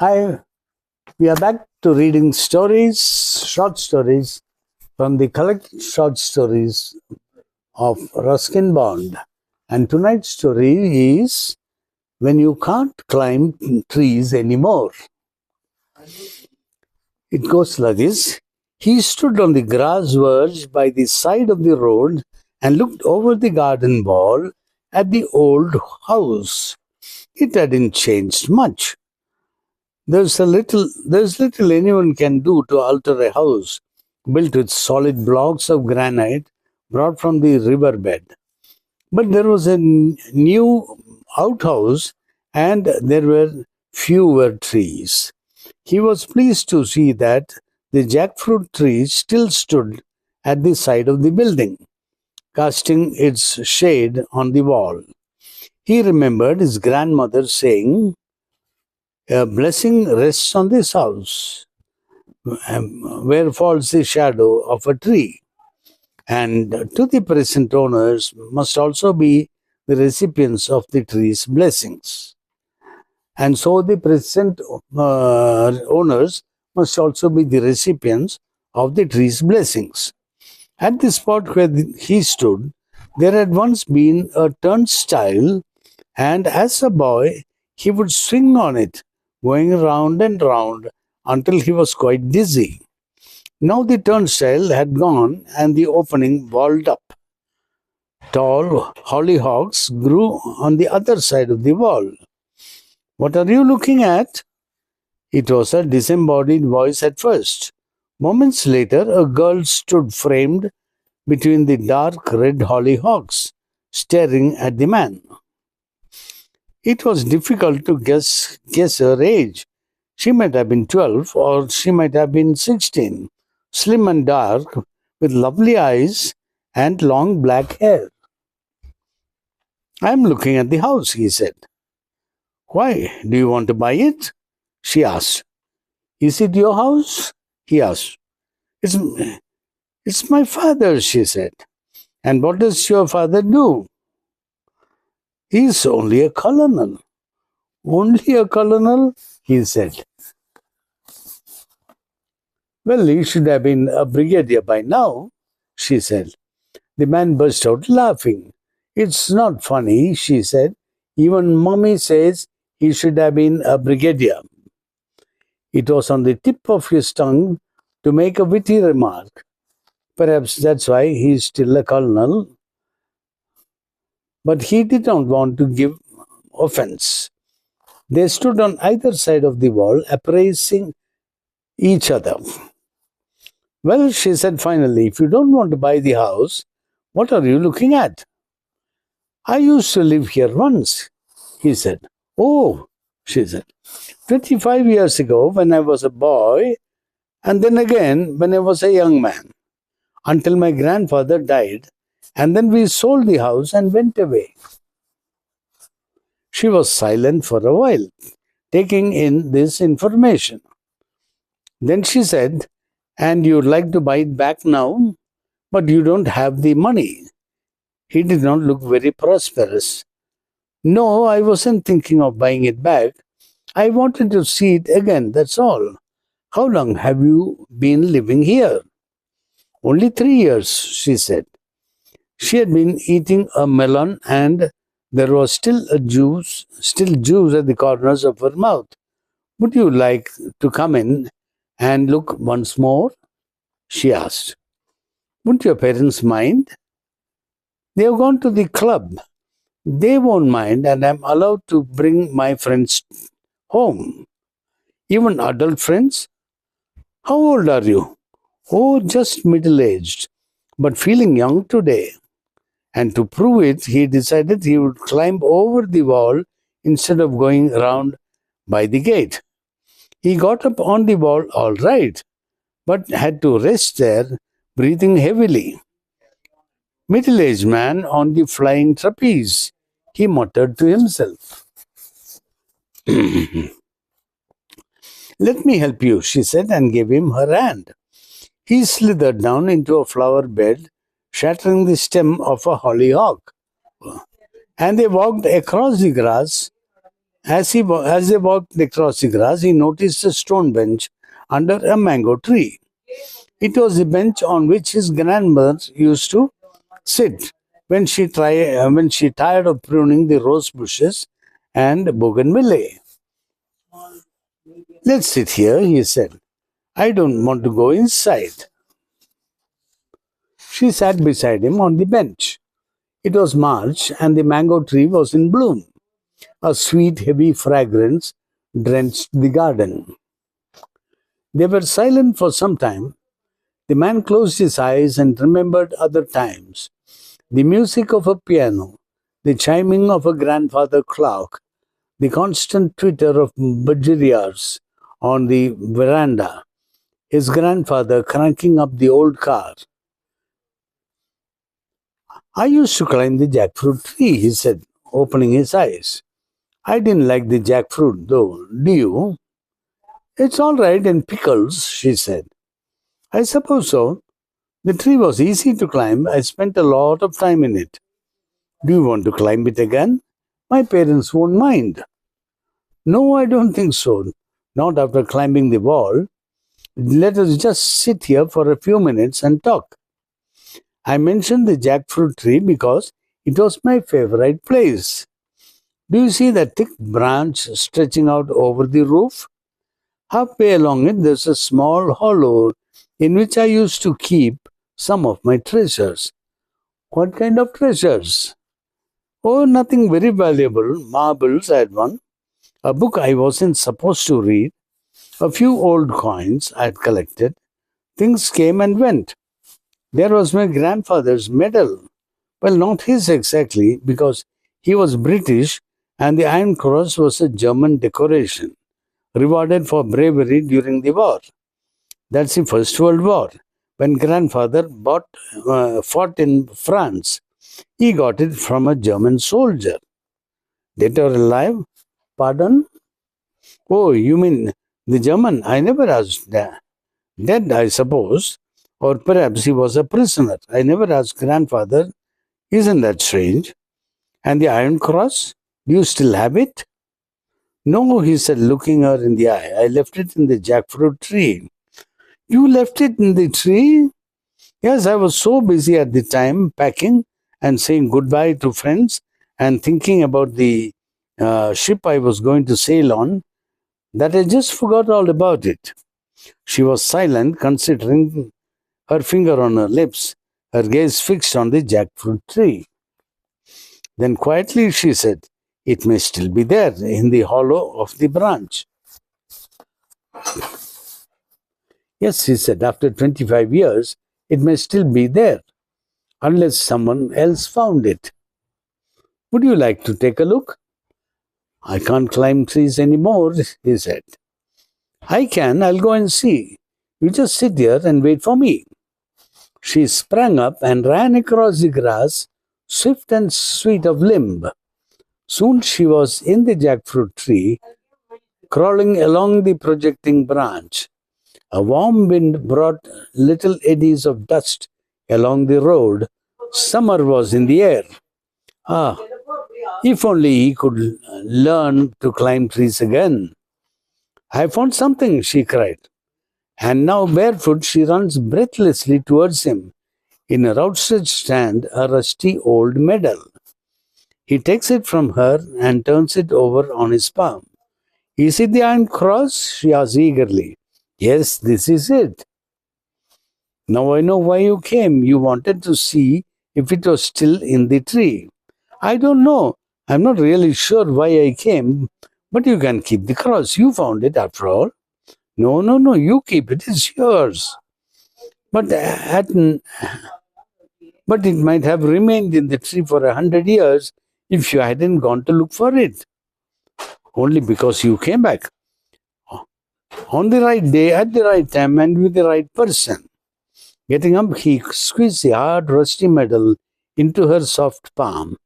Hi, we are back to reading stories, short stories from the collected short stories of Ruskin Bond. And tonight's story is When You Can't Climb Trees Anymore. It goes like this. He stood on the grass verge by the side of the road and looked over the garden wall at the old house. It hadn't changed much. There's little anyone can do to alter a house built with solid blocks of granite brought from the riverbed. But there was a new outhouse and there were fewer trees. He was pleased to see that the jackfruit tree still stood at the side of the building, casting its shade on the wall. He remembered his grandmother saying, "A blessing rests on this house, where falls the shadow of a tree." And to the present owners must also be the recipients of the tree's blessings. And so the present owners must also be the recipients of the tree's blessings. At the spot where he stood, there had once been a turnstile, and as a boy, he would swing on it, going round and round until he was quite dizzy. Now the turnstile had gone and the opening walled up. Tall hollyhocks grew on the other side of the wall. "What are you looking at?" It was a disembodied voice at first. Moments later, a girl stood framed between the dark red hollyhocks, staring at the man. It was difficult to guess her age. She might have been 12 or she might have been 16, slim and dark, with lovely eyes and long black hair. "I'm looking at the house," he said. "Why? Do you want to buy it?" she asked. "Is it your house?" he asked. It's my father's," she said. "And what does your father do?" "He's only a colonel." "Only a colonel?" he said. "Well, he should have been a brigadier by now," she said. The man burst out laughing. "It's not funny," she said. "Even Mommy says he should have been a brigadier." It was on the tip of his tongue to make a witty remark. Perhaps that's why he's still a colonel. But he did not want to give offense. They stood on either side of the wall, appraising each other. "Well," she said finally, "if you don't want to buy the house, what are you looking at?" "I used to live here once," he said. "Oh," she said, 25 years ago when I was a boy, and then again when I was a young man, until my grandfather died, and then we sold the house and went away." She was silent for a while, taking in this information. Then she said, "And you'd like to buy it back now, but you don't have the money." He did not look very prosperous. "No, I wasn't thinking of buying it back. I wanted to see it again, that's all." "How long have you been living here?" "Only 3 years," she said. She had been eating a melon and there was still juice at the corners of her mouth. "Would you like to come in and look once more?" she asked. "Wouldn't your parents mind?" "They've gone to the club. They won't mind, and I'm allowed to bring my friends home." "Even adult friends?" "How old are you?" "Oh, just middle-aged, but feeling young today." And to prove it, he decided he would climb over the wall instead of going around by the gate. He got up on the wall all right, but had to rest there, breathing heavily. "Middle-aged man on the flying trapeze," he muttered to himself. "Let me help you," she said, and gave him her hand. He slithered down into a flower bed, shattering the stem of a hollyhock, and they walked across the grass As they walked across the grass, he noticed a stone bench under a mango tree. It was the bench on which his grandmother used to sit when she tired of pruning the rose bushes and bougainvillea. Let's sit here, he said. I don't want to go inside. She sat beside him on the bench. It was March and the mango tree was in bloom. A sweet, heavy fragrance drenched the garden. They were silent for some time. The man closed his eyes and remembered other times. The music of a piano, the chiming of a grandfather clock, the constant twitter of budgeriars on the veranda, his grandfather cranking up the old car. I used to climb the jackfruit tree, he said, opening his eyes. I didn't like the jackfruit, though. Do you? It's all right in pickles, she said. I suppose so. The tree was easy to climb. I spent a lot of time in it. Do you want to climb it again? My parents won't mind. No, I don't think so. Not after climbing the wall. Let us just sit here for a few minutes and talk. I mentioned the jackfruit tree because it was my favorite place. Do you see that thick branch stretching out over the roof? Halfway along it, there's a small hollow in which I used to keep some of my treasures. What kind of treasures? Oh, nothing very valuable. Marbles, I had one. A book I wasn't supposed to read. A few old coins I had collected. Things came and went. There was my grandfather's medal. Well, not his exactly, because he was British and the Iron Cross was a German decoration, rewarded for bravery during the war. That's the First World War. When grandfather fought in France, he got it from a German soldier. Dead or alive? Pardon? Oh, you mean the German? I never asked that. Dead, I suppose. Or perhaps he was a prisoner. I never asked grandfather. Isn't that strange? And the Iron Cross? Do you still have it? No, he said, looking her in the eye. I left it in the jackfruit tree. You left it in the tree? Yes, I was so busy at the time packing and saying goodbye to friends and thinking about the ship I was going to sail on that I just forgot all about it. She was silent, considering, her finger on her lips, her gaze fixed on the jackfruit tree. Then quietly she said, it may still be there in the hollow of the branch. Yes, he said, after 25 years, it may still be there, unless someone else found it. Would you like to take a look? I can't climb trees anymore, he said. I can, I'll go and see. You just sit here and wait for me. She sprang up and ran across the grass, swift and sweet of limb. Soon she was in the jackfruit tree, crawling along the projecting branch. A warm wind brought little eddies of dust along the road. Summer was in the air. Ah, if only he could learn to climb trees again. I found something, she cried. And now, barefoot, she runs breathlessly towards him. In her outstretched hand, a rusty old medal. He takes it from her and turns it over on his palm. Is it the Iron Cross? She asks eagerly. Yes, this is it. Now I know why you came. You wanted to see if it was still in the tree. I don't know. I'm not really sure why I came, but you can keep the cross. You found it after all. No, you keep it. It's yours. But but it might have remained in the tree for 100 years if you hadn't gone to look for it. Only because you came back on the right day, at the right time, and with the right person. Getting up, he squeezed the hard, rusty metal into her soft palm.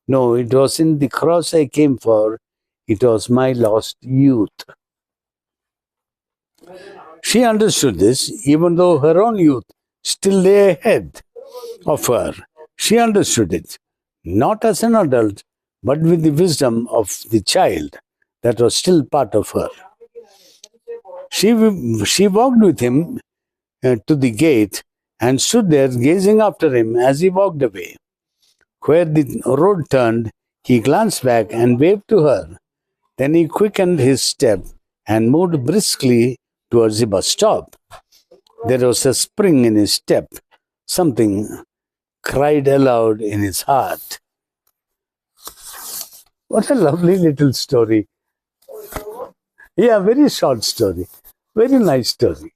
No, it wasn't the cross I came for. It was my lost youth. She understood this, even though her own youth still lay ahead of her. She understood it, not as an adult, but with the wisdom of the child. that was still part of her. She walked with him to the gate and stood there gazing after him as he walked away. Where the road turned, he glanced back and waved to her. Then he quickened his step and moved briskly towards the bus stop. There was a spring in his step. Something cried aloud in his heart. What a lovely little story. Yeah, very short story. Very nice story.